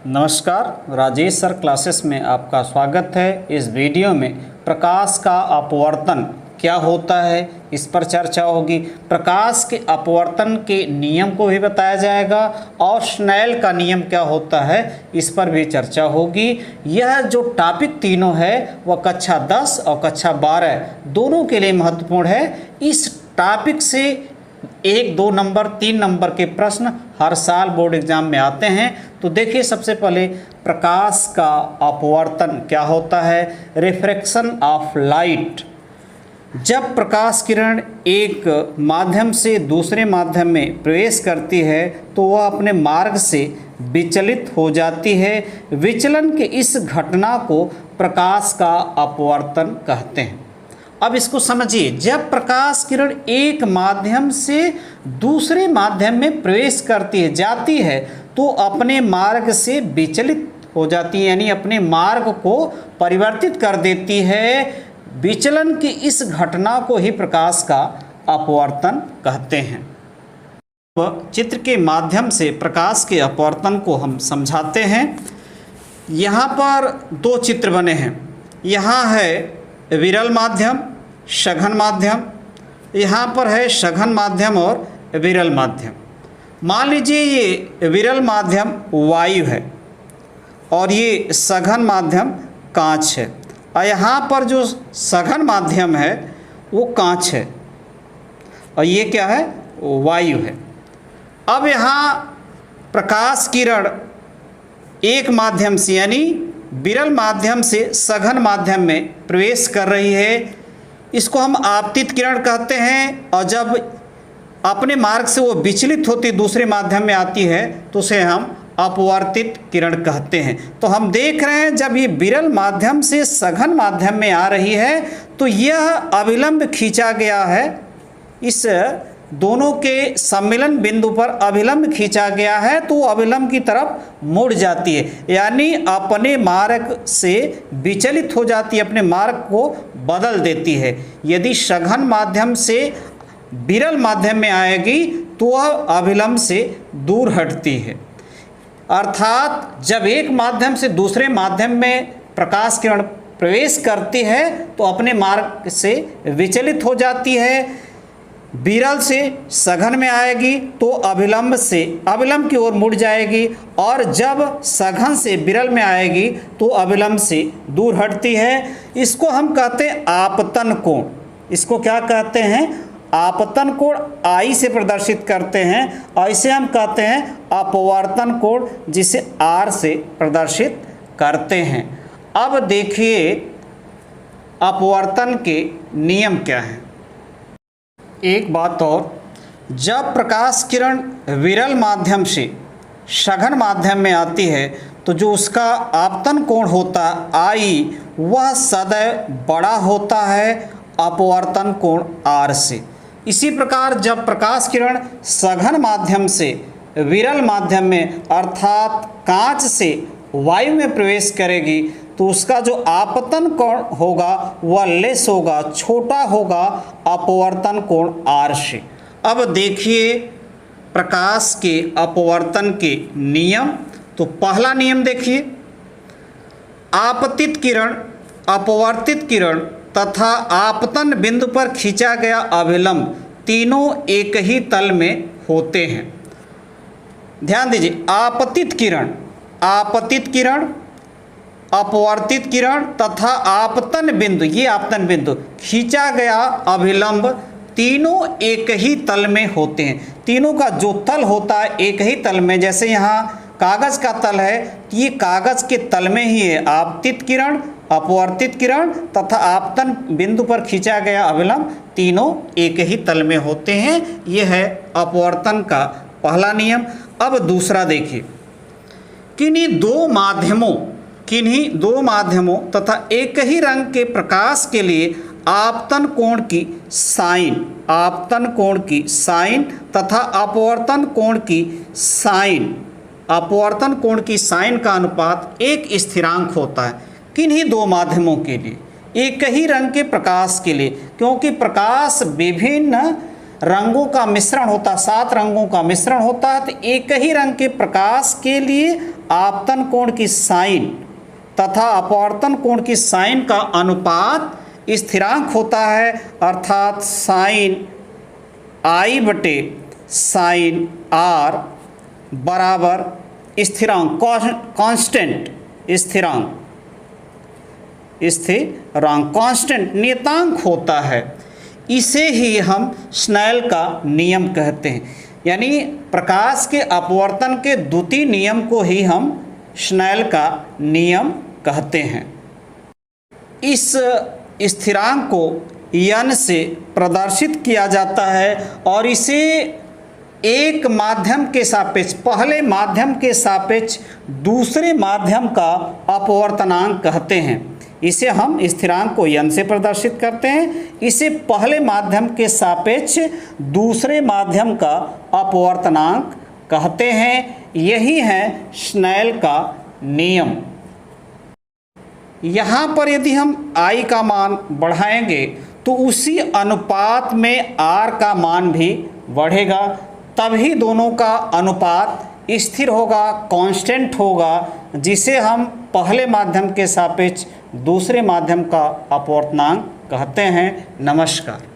नमस्कार, Rajesh sir classes में आपका स्वागत है। इस वीडियो में प्रकाश का अपवर्तन क्या होता है इस पर चर्चा होगी। प्रकाश के अपवर्तन के नियम को भी बताया जाएगा और स्नेल का नियम क्या होता है इस पर भी चर्चा होगी। यह जो टॉपिक तीनों है वह कक्षा 10 और कक्षा 12 दोनों के लिए महत्वपूर्ण है। इस टॉपिक से 1, 2 नंबर 3 नंबर के प्रश्न हर साल बोर्ड एग्जाम में आते हैं। तो देखिए, सबसे पहले प्रकाश का अपवर्तन क्या होता है। Refraction of light. जब प्रकाश किरण एक माध्यम से दूसरे माध्यम में प्रवेश करती है तो वह अपने मार्ग से विचलित हो जाती है। विचलन के इस घटना को प्रकाश का अपवर्तन कहते हैं। अब इसको समझिए, जब प्रकाश किरण एक माध्यम से दूसरे माध्यम में प्रवेश करती है जाती है तो अपने मार्ग से विचलित हो जाती है, यानी अपने मार्ग को परिवर्तित कर देती है। विचलन की इस घटना को ही प्रकाश का अपवर्तन कहते हैं। चित्र के माध्यम से प्रकाश के अपवर्तन को हम समझाते हैं। यहाँ पर 2 चित्र बने हैं। यहाँ है विरल माध्यम, सघन माध्यम। यहाँ पर है सघन माध्यम और विरल माध्यम। मान लीजिए ये विरल माध्यम वायु है और ये सघन माध्यम कांच है, और यहाँ पर जो सघन माध्यम है वो कांच है और ये क्या है, वायु है। अब यहाँ प्रकाश किरण एक माध्यम से यानी विरल माध्यम से सघन माध्यम में प्रवेश कर रही है। इसको हम आपतित किरण कहते हैं, और जब अपने मार्ग से वो विचलित होती दूसरे माध्यम में आती है तो उसे हम अपवर्तित किरण कहते हैं। तो हम देख रहे हैं, जब ये विरल माध्यम से सघन माध्यम में आ रही है तो यह अभिलंब खींचा गया है। इस दोनों के सम्मिलन बिंदु पर अभिलंब खींचा गया है तो वो अभिलंब की तरफ मुड़ जाती है, यानी अपने मार्ग से विचलित हो जाती है, अपने मार्ग को बदल देती है। यदि सघन माध्यम से विरल माध्यम में आएगी तो वह अभिलंब से दूर हटती है। अर्थात जब एक माध्यम से दूसरे माध्यम में प्रकाश किरण प्रवेश करती है तो अपने मार्ग से विचलित हो जाती है। विरल से सघन में आएगी तो अभिलंब की ओर मुड़ जाएगी, और जब सघन से विरल में आएगी तो अभिलंब से दूर हटती है। इसको हम कहते हैं आपतन कोण। इसको क्या कहते हैं, आपतन कोण। आई से प्रदर्शित करते हैं, और इसे हम कहते हैं अपवर्तन कोण, जिसे आर से प्रदर्शित करते हैं। अब देखिए अपवर्तन के नियम क्या हैं। एक बात और, जब प्रकाश किरण विरल माध्यम से सघन माध्यम में आती है तो जो उसका आपतन कोण होता है आई, वह सदैव बड़ा होता है अपवर्तन कोण आर से। इसी प्रकार जब प्रकाश किरण सघन माध्यम से विरल माध्यम में अर्थात कांच से वायु में प्रवेश करेगी तो उसका जो आपतन कोण होगा वह लेस होगा, छोटा होगा अपवर्तन कोण आर से। अब देखिए प्रकाश के अपवर्तन के नियम। तो पहला नियम देखिए, आपतित किरण, अपवर्तित किरण तथा आपतन बिंदु पर खींचा गया अभिलंब तीनों एक ही तल में होते हैं। ध्यान दीजिए, आपतित किरण, अपवर्तित किरण तथा आपतन बिंदु, ये आपतन बिंदु खींचा गया अभिलंब तीनों एक ही तल में होते हैं। तीनों का जो तल होता है एक ही तल में। जैसे यहाँ कागज का तल है, ये कागज के तल में ही है आपतित किरण, अपवर्तित किरण तथा आपतन बिंदु पर खींचा गया अभिलंब तीनों एक ही तल में होते हैं। यह है अपवर्तन का पहला नियम। अब दूसरा देखिए, किन्हीं दो माध्यमों तथा एक ही रंग के प्रकाश के लिए आपतन कोण की साइन तथा अपवर्तन कोण की साइन का अनुपात एक स्थिरांक होता है। किन्हीं 2 माध्यमों के लिए, एक ही रंग के प्रकाश के लिए, क्योंकि प्रकाश विभिन्न रंगों का मिश्रण होता है, 7 रंगों का मिश्रण होता है, तो एक ही रंग के प्रकाश के लिए आपतन कोण की साइन तथा अपवर्तन कोण की साइन का अनुपात स्थिरांक होता है, अर्थात साइन आई बटे साइन आर बराबर स्थिरांक, कांस्टेंट स्थिरांक, कांस्टेंट नियतांक होता है। इसे ही हम स्नेल का नियम कहते हैं, यानी प्रकाश के अपवर्तन के द्वितीय नियम को ही हम स्नेल का नियम कहते हैं। इस स्थिरांक को n से प्रदर्शित किया जाता है और इसे एक माध्यम के सापेक्ष, पहले माध्यम के सापेक्ष दूसरे माध्यम का अपवर्तनांक कहते हैं। इसे हम स्थिरांक को n से प्रदर्शित करते हैं, इसे पहले माध्यम के सापेक्ष दूसरे माध्यम का अपवर्तनांक कहते हैं। यही है स्नेल का नियम। यहाँ पर यदि हम I का मान बढ़ाएंगे तो उसी अनुपात में R का मान भी बढ़ेगा, तभी दोनों का अनुपात स्थिर होगा, कांस्टेंट होगा, जिसे हम पहले माध्यम के सापेक्ष दूसरे माध्यम का अपवर्तनांक कहते हैं। नमस्कार।